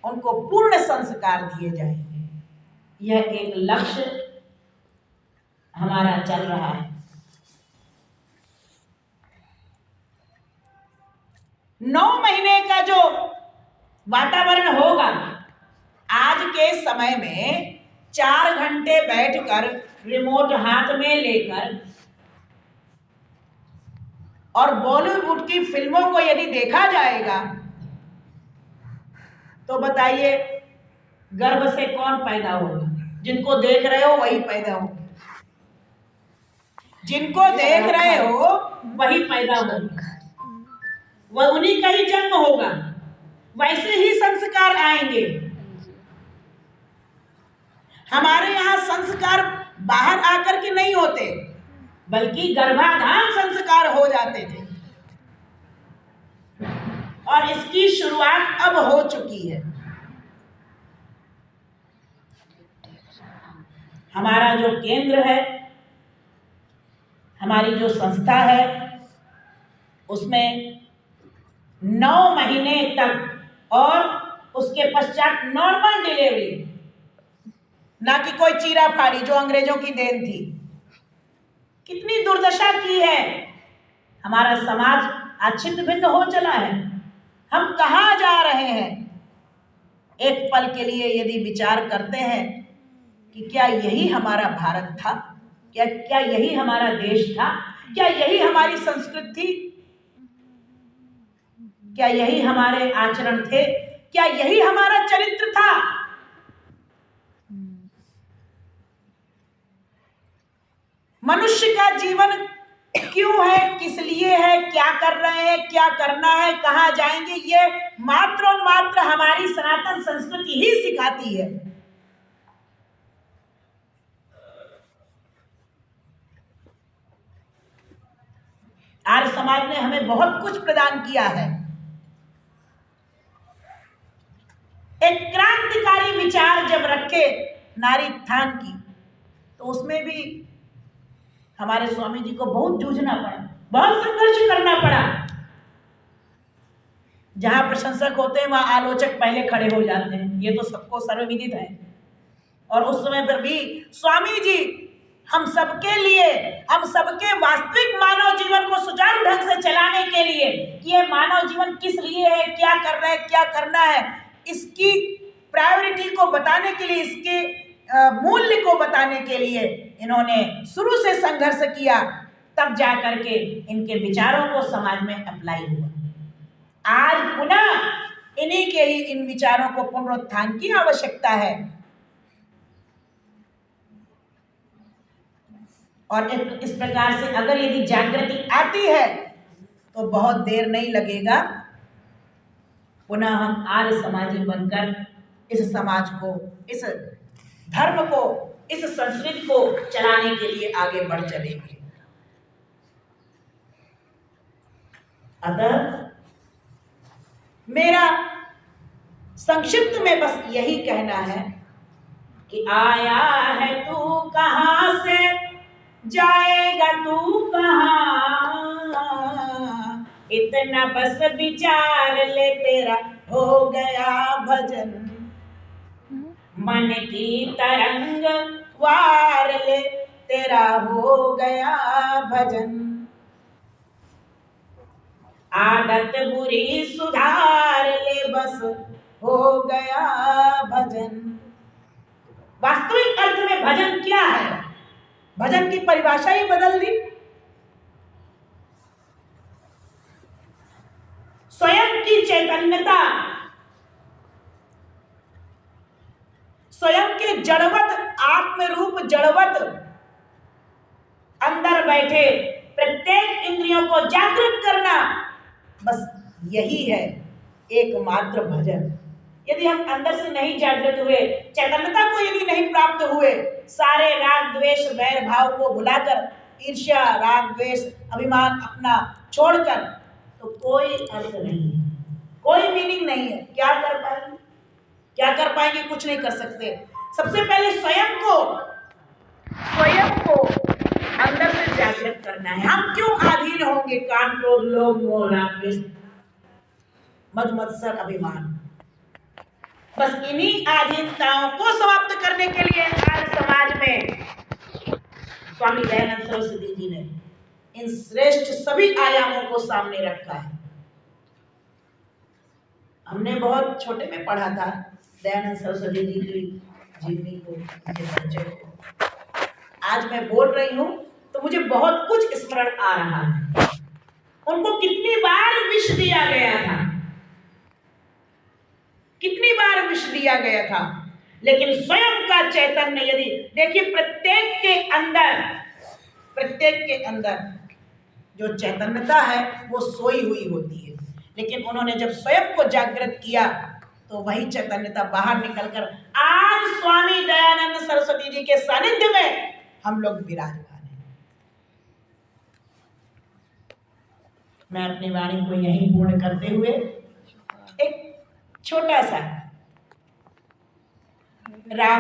उनको पूर्ण संस्कार दिए जाएंगे। यह एक लक्ष्य हमारा चल रहा है। 9 महीने का जो वातावरण होगा, आज के समय में 4 घंटे बैठकर रिमोट हाथ में लेकर और बॉलीवुड की फिल्मों को यदि देखा जाएगा तो बताइए गर्भ से कौन पैदा होगा? जिनको देख रहे हो वही पैदा होगा, जिनको देख रहे हो वही पैदा होगा, वह उन्हीं का ही जन्म होगा, वैसे ही संस्कार आएंगे। हमारे यहाँ संस्कार बाहर आकर के नहीं होते, बल्कि गर्भाधान संस्कार हो जाते थे, और इसकी शुरुआत अब हो चुकी है। हमारा जो केंद्र है, हमारी जो संस्था है, उसमें 9 महीने तक और उसके पश्चात नॉर्मल डिलीवरी, ना कि कोई चीरा फाड़ी जो अंग्रेजों की देन थी। कितनी दुर्दशा की है, हमारा समाज आज छिन्न भिन्न हो चला है। हम कहाँ जा रहे हैं? एक पल के लिए यदि विचार करते हैं कि क्या यही हमारा भारत था, क्या यही हमारा देश था, क्या यही हमारी संस्कृति थी, क्या यही हमारे आचरण थे, क्या यही हमारा चरित्र था? मनुष्य का जीवन क्यों है, किस लिए है, क्या कर रहे हैं, क्या करना है, कहाँ जाएंगे, ये मात्र और मात्र हमारी सनातन संस्कृति ही सिखाती है। आर्य समाज ने हमें बहुत कुछ प्रदान किया है। एक क्रांतिकारी विचार जब रखे नारी उत्थान की, तो उसमें भी हमारे स्वामी जी को बहुत जूझना पड़ा, बहुत संघर्ष करना पड़ा। जहां प्रशंसक होते हैं वहां आलोचक पहले खड़े हो जाते हैं, ये तो सबको सर्वविदित है। और उस समय पर भी स्वामी जी हम सबके लिए, हम सबके वास्तविक मानव जीवन को सुचारू ढंग से चलाने के लिए, कि ये मानव जीवन किस लिए है, क्या कर रहे हैं, क्या करना है, इसकी प्रायोरिटी को बताने के लिए, इसके मूल्य को बताने के लिए इन्होंने शुरू से संघर्ष किया, तब जा करके इनके विचारों को समाज में अप्लाई हुआ। आज पुनः इन्हीं के ही इन विचारों को पुनरुत्थान की आवश्यकता है। और इस प्रकार से अगर यदि जागृति आती है तो बहुत देर नहीं लगेगा, पुनः हम आर्य समाजी बनकर इस समाज को, इस धर्म को, इस संस्कृति को चलाने के लिए आगे बढ़ चलेंगे। अतः मेरा संक्षिप्त में बस यही कहना है कि आया है तू कहाँ से, जाएगा तू कहाँ, इतना बस विचार ले तेरा हो गया भजन, मन की तरंग वार ले तेरा हो गया भजन, आदत बुरी सुधार ले बस हो गया भजन। वास्तविक अर्थ में भजन क्या है? भजन की परिभाषा ही बदल दी। स्वयं की चैतन्यता, स्वयं के जड़वत, आत्मरूप जड़वत अंदर बैठे प्रत्येक इंद्रियों को जागृत करना, बस यही है एकमात्र भजन। यदि हम अंदर से नहीं जागृत हुए, चैतन्यता को यदि नहीं प्राप्त हुए, सारे राग द्वेष वैर भाव को भुलाकर, ईर्ष्या राग द्वेष अभिमान अपना छोड़कर, तो कोई अर्थ नहीं है, कोई मीनिंग नहीं है। क्या कर पाएंगे? क्या कर पाएंगे? कुछ नहीं कर सकते। सबसे पहले स्वयं को अंदर से जागृत करना है। हम क्यों अधीन होंगे काम, क्रोध, लोभ, मोह, राग, द्वेष, मद मत्सर, अभिमान? बस इन्हीं आधीनताओं को समाप्त करने के लिए आज समाज में स्वामी दयानंद सरस्वती जी ने इन श्रेष्ठ सभी आयामों को सामने रखा है। हमने बहुत छोटे में पढ़ा था दयानंद सरस्वती जी की जीवनी को, उनके परिचय को। आज मैं बोल रही हूं तो मुझे बहुत कुछ स्मरण आ रहा है। उनको कितनी बार विष दिया गया था, कितनी बार विष दिया गया था, लेकिन स्वयं का चैतन्य, यदि देखिए प्रत्येक के अंदर जो चैतन्यता है वो सोई हुई होती है, लेकिन उन्होंने जब स्वयं को जागृत किया तो वही चैतन्यता बाहर निकलकर आज स्वामी दयानंद सरस्वती जी के सानिध्य में हम लोग विराजमान हैं। मैं अपनी वाणी को यहीं पूर्ण करते हुए एक छोटा सा राम